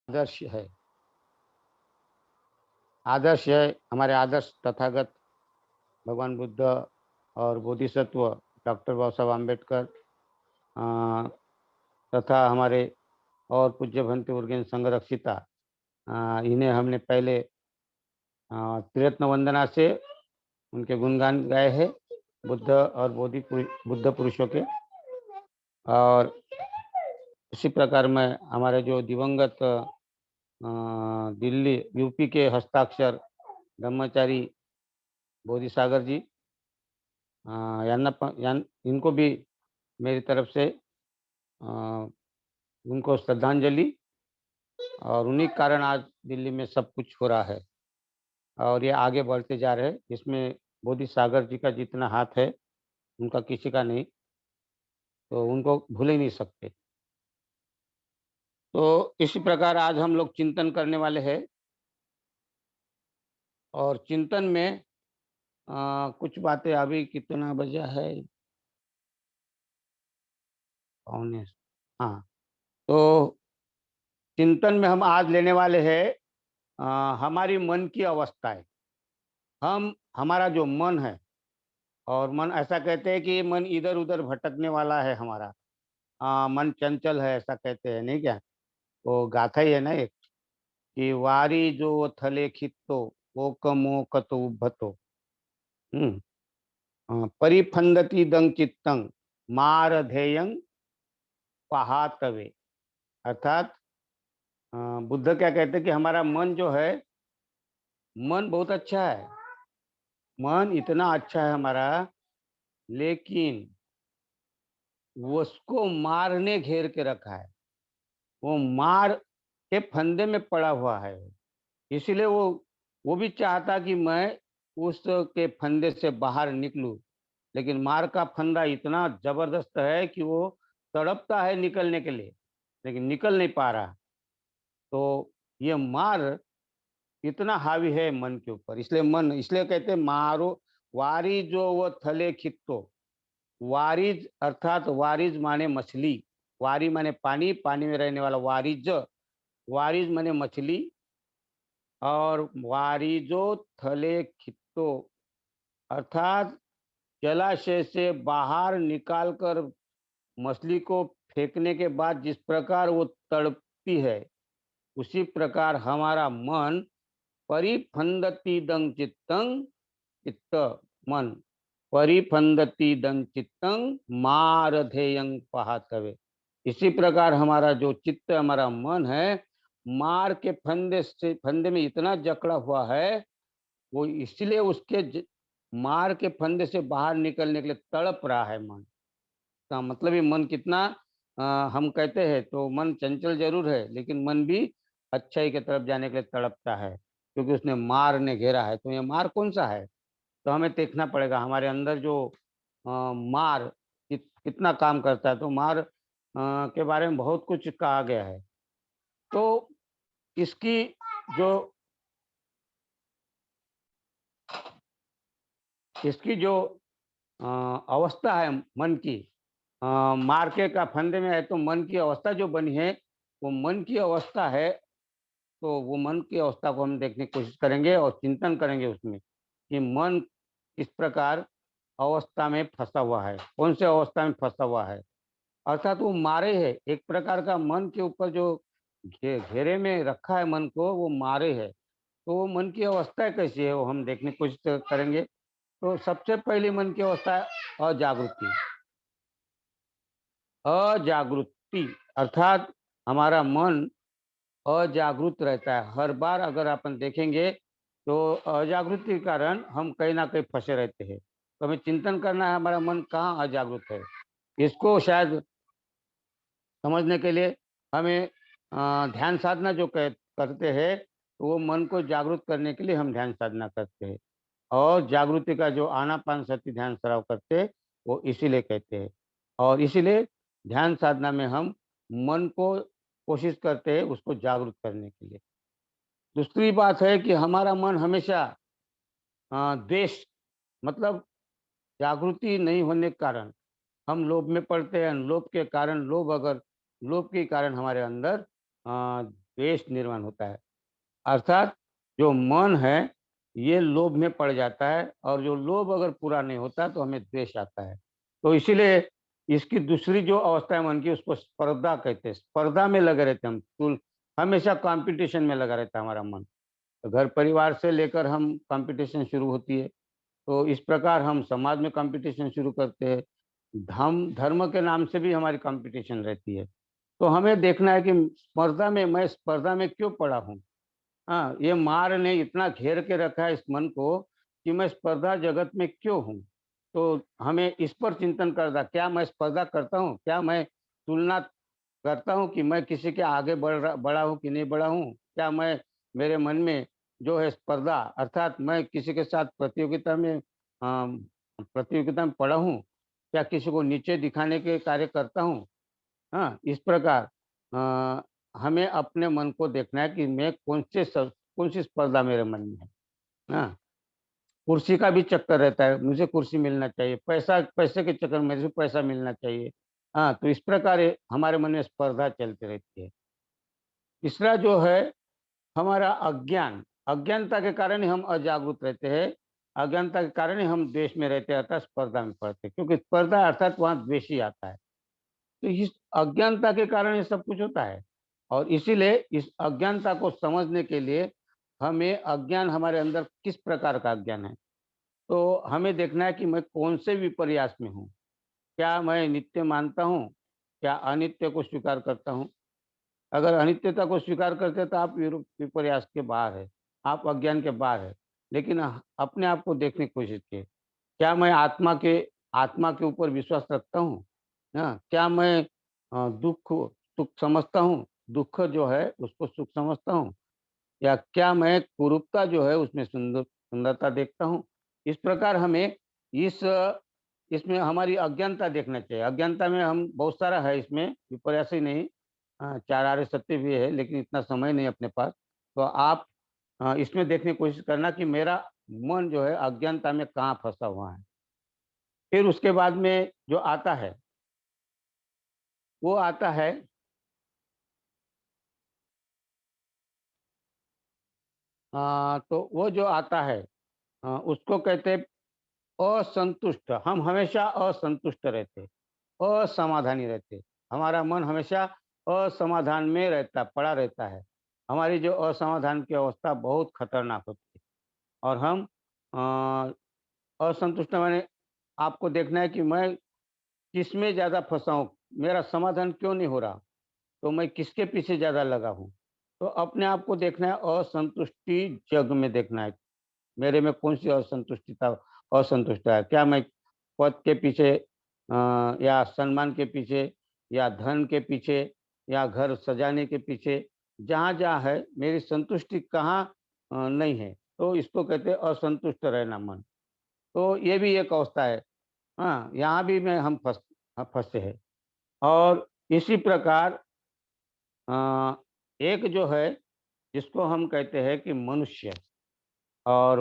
आदर्श है। आदर्श है हमारे आदर्श तथागत भगवान बुद्ध और बोधिसत्व डॉक्टर बाबा साहब आम्बेडकर तथा हमारे और पूज्य भंते उर्गेन संघरक्षिता, इन्हें हमने पहले त्रिरत्न वंदना से उनके गुणगान गाए हैं, बुद्ध और बुद्ध पुरुषों के। और इसी प्रकार में हमारे जो दिवंगत दिल्ली यूपी के हस्ताक्षर ब्रह्मचारी बोधिसागर जी, इनको भी मेरी तरफ से उनको श्रद्धांजलि। और उन्हीं कारण आज दिल्ली में सब कुछ हो रहा है और ये आगे बढ़ते जा रहे हैं। इसमें बोधिसागर जी का जितना हाथ है उनका किसी का नहीं, तो उनको भूल ही नहीं सकते। तो इसी प्रकार आज हम लोग चिंतन करने वाले हैं और चिंतन में कुछ बातें अभी कितना बजा है, पौने, हाँ। तो चिंतन में हम आज लेने वाले हैं हमारी मन की अवस्थाएं। हमारा जो मन है, और मन ऐसा कहते हैं कि मन इधर उधर भटकने वाला है हमारा, मन चंचल है ऐसा कहते हैं, नहीं क्या? तो गाथा ही है ना एक, कि वारी जो थले खित्तो वो कमो कतो उभतो, परिफंदती दंग चित्तंग मार ध्येयं पहातवे। अर्थात बुद्ध क्या कहते हैं कि हमारा मन जो है, मन बहुत अच्छा है, मन इतना अच्छा है हमारा, लेकिन उसको मारने घेर के रखा है। वो मार के फंदे में पड़ा हुआ है। इसीलिए वो भी चाहता कि मैं उसके फंदे से बाहर निकलूं, लेकिन मार का फंदा इतना जबरदस्त है कि वो तड़पता है निकलने के लिए, लेकिन निकल नहीं पा रहा। तो ये मार इतना हावी है मन के ऊपर, इसलिए कहते हैं मारो वारी जो वो थले खित्तो। वारिज अर्थात वारिज माने मछली, वारी माने पानी, पानी में रहने वाला वारिज, वारिज माने मछली। और वारिजो थले खित्तो अर्थात जलाशय से बाहर निकालकर मछली को फेंकने के बाद जिस प्रकार वो तड़पती है, उसी प्रकार हमारा मन परिफंदती दंग चित्तंग, चित्त मन परिफंदती दंग चित्तंग मारधेयं पहातवे। इसी प्रकार हमारा जो चित्त, हमारा मन है, मार के फंदे में इतना जकड़ा हुआ है, वो इसलिए मार के फंदे से बाहर निकलने के लिए तड़प रहा है मन का। मतलब ये मन कितना हम कहते हैं तो मन चंचल जरूर है, लेकिन मन भी अच्छाई की तरफ जाने के लिए तड़पता है, क्योंकि उसने मार ने घेरा है। तो ये मार कौन सा है, तो हमें देखना पड़ेगा हमारे अंदर जो मार कितना काम करता है। तो मार के बारे में बहुत कुछ कहा गया है। तो इसकी जो इसकी जो अवस्था है मन की, मार्के का फंदे में है, तो मन की अवस्था जो बनी है वो मन की अवस्था है। तो वो मन की अवस्था को हम देखने की कोशिश करेंगे और चिंतन करेंगे उसमें कि मन किस प्रकार अवस्था में फंसा हुआ है, कौन से अवस्था में फंसा हुआ है। अर्थात वो मारे है, एक प्रकार का मन के ऊपर जो घेरे में रखा है मन को, वो मारे है। तो वो मन की अवस्था कैसी है वो हम देखने की कोशिश करेंगे। तो सबसे पहली मन की अवस्था है अजागृति। अजागृति अर्थात हमारा मन अजागृत रहता है। हर बार अगर अपन देखेंगे तो अजागृति के कारण हम कहीं ना कहीं फंसे रहते हैं। तो हमें चिंतन करना है हमारा मन कहाँ अजागृत है। इसको शायद समझने के लिए हमें ध्यान साधना जो करते हैं, तो वो मन को जागृत करने के लिए हम ध्यान साधना करते हैं। और जागृति का जो आनापान सती ध्यान सराव करते हैं, वो इसीलिए कहते हैं। और इसीलिए ध्यान साधना में हम मन को कोशिश करते हैं उसको जागृत करने के लिए। दूसरी बात है कि हमारा मन हमेशा द्वेष, मतलब जागृति नहीं होने के कारण हम लोभ में पड़ते हैं। लोभ के कारण लोभ के कारण हमारे अंदर द्वेष निर्माण होता है। अर्थात जो मन है, ये लोभ में पड़ जाता है और जो लोभ अगर पूरा नहीं होता तो हमें द्वेष आता है। तो इसीलिए इसकी दूसरी जो अवस्था है मन की उसको स्पर्धा कहते हैं। स्पर्धा में लगे रहते हैं हम, हमेशा कॉम्पिटिशन में लगा रहता है हमारा मन। तो घर परिवार से लेकर हम कॉम्पिटिशन शुरू होती है। तो इस प्रकार हम समाज में कॉम्पिटिशन शुरू करते हैं। धर्म के नाम से भी हमारी कॉम्पिटिशन रहती है। तो हमें देखना है कि मैं स्पर्धा में क्यों पड़ा हूँ? हाँ, ये मार ने इतना घेर के रखा है इस मन को कि मैं स्पर्धा जगत में क्यों हूँ? तो हमें इस पर चिंतन करना, क्या मैं स्पर्धा करता हूँ? क्या मैं तुलना करता हूँ कि मैं किसी के आगे बढ़ा हूँ कि नहीं बढ़ा हूँ? क्या मैं मेरे मन में जो है स्पर्धा अर्थात मैं किसी के साथ प्रतियोगिता में पड़ा हूँ? क्या किसी को नीचे दिखाने के कार्य करता हूँ? हाँ, इस प्रकार हमें अपने मन को देखना है कि मैं कौन-सी स्पर्धा मेरे मन में है। हाँ, कुर्सी का भी चक्कर रहता है, मुझे कुर्सी मिलना चाहिए, पैसे के चक्कर में मुझे पैसा मिलना चाहिए। हाँ, तो इस प्रकार ये हमारे मन में स्पर्धा चलती रहती है। तीसरा जो है हमारा अज्ञान, अज्ञानता के कारण ही हम अजागरूक रहते हैं, अज्ञानता के कारण ही हम द्वेष में रहते हैं अर्थात स्पर्धा में पड़ते हैं, क्योंकि स्पर्धा अर्थात वहाँ द्वेष ही आता है। तो इस अज्ञानता के कारण ये सब कुछ होता है और इसीलिए इस अज्ञानता को समझने के लिए हमें अज्ञान हमारे अंदर किस प्रकार का अज्ञान है, तो हमें देखना है कि मैं कौन से विपर्यास में हूँ। क्या मैं नित्य मानता हूँ? क्या अनित्य को स्वीकार करता हूँ? अगर अनित्यता को स्वीकार करते हैं तो आप विपर्यास के बाहर है, आप अज्ञान के बाहर है। लेकिन अपने आप को देखने की कोशिश कीजिए, क्या मैं आत्मा के ऊपर विश्वास रखता हूँ? हाँ, क्या मैं दुःख को सुख समझता हूँ? दुःख जो है उसको सुख समझता हूँ? या क्या मैं कुरूपता जो है उसमें सुंदरता देखता हूँ? इस प्रकार हमें इस इसमें हमारी अज्ञानता देखना चाहिए। अज्ञानता में हम बहुत सारा है इसमें, विपर्यास ही नहीं, 4 आर्य सत्य भी है लेकिन इतना समय नहीं अपने पास। तो आप इसमें देखने की कोशिश करना कि मेरा मन जो है अज्ञानता में कहाँ फँसा हुआ है। फिर उसके बाद में जो आता है, वो आता है तो वो जो आता है उसको कहते हैं असंतुष्ट। हम हमेशा असंतुष्ट रहते, असमाधानी रहते। हमारा मन हमेशा असमाधान में रहता, पड़ा रहता है। हमारी जो असमाधान की अवस्था बहुत खतरनाक होती है और हम असंतुष्ट माने आपको देखना है कि मैं किसमें ज़्यादा फँसा हूँ, मेरा समाधान क्यों नहीं हो रहा? तो मैं किसके पीछे ज़्यादा लगा हूँ? तो अपने आप को देखना है, असंतुष्टि जग में देखना है। मेरे में कौन-सी असंतुष्टता है? क्या मैं पद के पीछे या सम्मान के पीछे या धन के पीछे या घर सजाने के पीछे, जहाँ-जहाँ है मेरी संतुष्टि कहाँ नहीं है, तो इसको कहते हैं असंतुष्ट रहना मन। तो ये भी एक अवस्था है। हाँ, यहाँ भी मैं हम फँसे हैं और इसी प्रकार अ, एक जो है जिसको हम कहते हैं कि मनुष्य और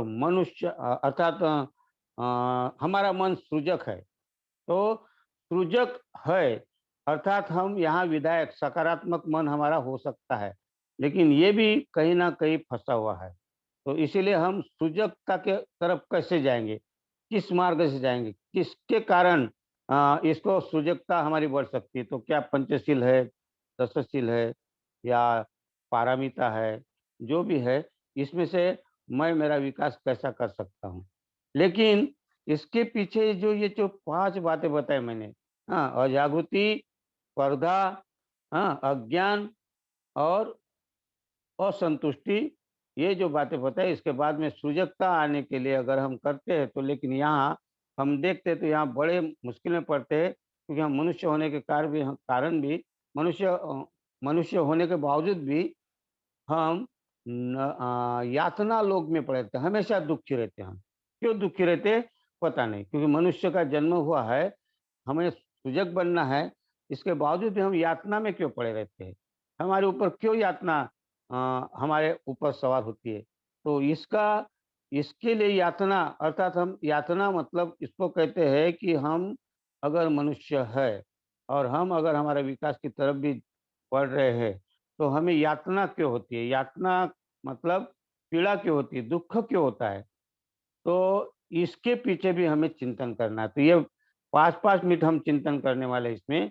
अर्थात हमारा मन सृजक है। तो सृजक है अर्थात हम यहाँ विधायक सकारात्मक मन हमारा हो सकता है, लेकिन ये भी कहीं न कहीं फँसा हुआ है। तो इसीलिए हम सृजकता के तरफ कैसे जाएँगे? किस मार्ग से जाएँगे? किसके कारण इसको सृजकता हमारी बढ़ सकती है? तो क्या पंचशील है, दशशील है या पारमिता है, जो भी है, इसमें से मैं मेरा विकास कैसा कर सकता हूँ? लेकिन इसके पीछे जो 5 बातें बताई मैंने, हाँ, अजागृति, स्पर्धा, हाँ, अज्ञान और असंतुष्टि, ये जो बातें बताई इसके बाद में सृजकता आने के लिए अगर हम करते हैं तो लेकिन यहाँ हम देखते हैं तो यहाँ बड़े मुश्किल में पड़ते हैं क्योंकि हम मनुष्य होने के कारण भी मनुष्य होने के बावजूद भी हम यातना लोक में पड़े रहते हैं, हमेशा दुखी रहते हैं हम। क्यों दुखी रहते हैं? पता नहीं, क्योंकि मनुष्य का जन्म हुआ है, हमें सृजक बनना है, इसके बावजूद भी हम यातना में क्यों पड़े रहते हैं? हमारे ऊपर क्यों यातना हमारे ऊपर सवार होती है? तो इसके लिए यातना अर्थात हम यातना मतलब इसको कहते हैं कि हम अगर मनुष्य है और हम अगर हमारे विकास की तरफ भी बढ़ रहे हैं, तो हमें यातना क्यों होती है? यातना मतलब पीड़ा क्यों होती है? दुःख क्यों होता है? तो इसके पीछे भी हमें चिंतन करना है। तो ये 5-5 मिनट हम चिंतन करने वाले हैं इसमें।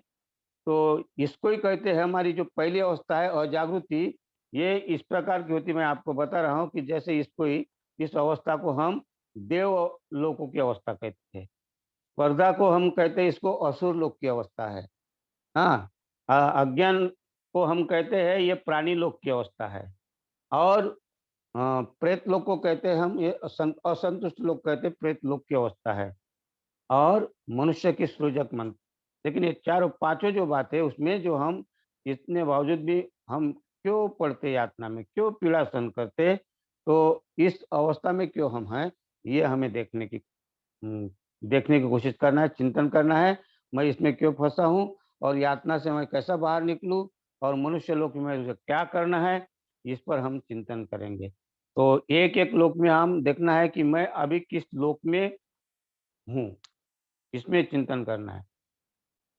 तो इसको ही कहते हैं हमारी जो पहली अवस्था है अजागृति, ये इस प्रकार की होती है, मैं आपको बता रहा हूँ कि जैसे इसको ही इस अवस्था को हम देव लोकों की अवस्था कहते हैं। स्पर्धा को हम कहते हैं इसको असुर लोक की अवस्था है। हाँ, अज्ञान को हम कहते हैं ये प्राणी लोक की अवस्था है। और प्रेत लोक को कहते हैं हम ये असंतुष्ट लोग कहते हैं प्रेत लोक की अवस्था है। और मनुष्य की सृजक मन। लेकिन ये चारों पाँचों जो बात है उसमें जो हम इतने बावजूद भी हम क्यों पड़ते यातना में, क्यों पीड़ा सहन करते, तो इस अवस्था में क्यों हम हैं, ये हमें देखने की कोशिश करना है, चिंतन करना है, मैं इसमें क्यों फँसा हूँ और यातना से मैं कैसा बाहर निकलूँ और मनुष्य लोक में मुझे क्या करना है, इस पर हम चिंतन करेंगे। तो एक-एक लोक में हम देखना है कि मैं अभी किस लोक में हूँ, इसमें चिंतन करना है।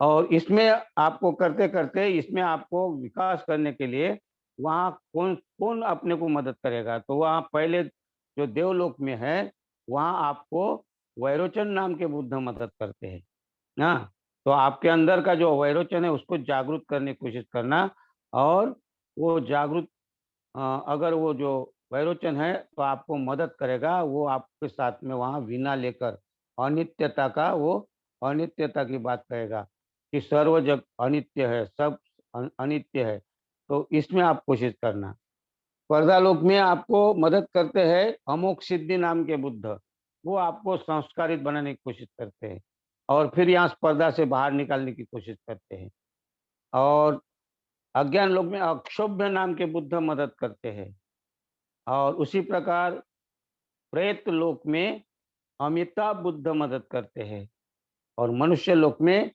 और इसमें आपको करते-करते इसमें आपको विकास करने के लिए वहाँ कौन कौन अपने को मदद करेगा? तो वहाँ पहले जो देवलोक में है, वहाँ आपको वैरोचन नाम के बुद्ध मदद करते हैं। हाँ, तो आपके अंदर का जो वैरोचन है उसको जागृत करने की कोशिश करना और वो जागृत अगर वो जो वैरोचन है तो आपको मदद करेगा, वो आपके साथ में वहाँ वीणा लेकर अनित्यता का वो अनित्यता की बात कहेगा कि सर्व जग अनित्य है, सब अनित्य है। तो इसमें आप कोशिश करना। स्पर्धालोक में आपको मदद करते हैं अमोघ सिद्धि नाम के बुद्ध। वो आपको संस्कारित बनाने की कोशिश करते हैं और फिर यहाँ स्पर्धा से बाहर निकालने की कोशिश करते हैं। और अज्ञान लोक में अक्षोभ्य नाम के बुद्ध मदद करते हैं। और उसी प्रकार प्रेत लोक में अमिताभ बुद्ध मदद करते हैं और मनुष्य लोक में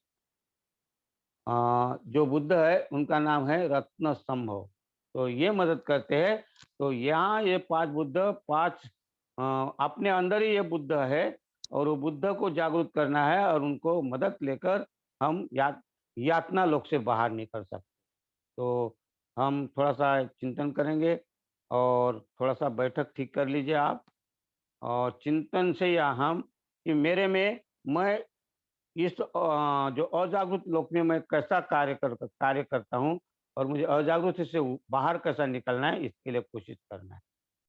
जो बुद्ध है उनका नाम है रत्न संभव। तो ये मदद करते हैं। तो यहाँ ये 5 बुद्ध 5 अपने अंदर ही ये बुद्ध है और वो बुद्ध को जागरूक करना है और उनको मदद लेकर हम यातना लोक से बाहर निकल सकते। तो हम थोड़ा-सा चिंतन करेंगे और थोड़ा-सा बैठक ठीक कर लीजिए आप। और चिंतन से या हम कि मेरे में मैं इस जो अजागृत लोक में मैं कैसा कार्य करता हूँ और मुझे अजागृत से बाहर कैसा निकलना है इसके लिए कोशिश करना है।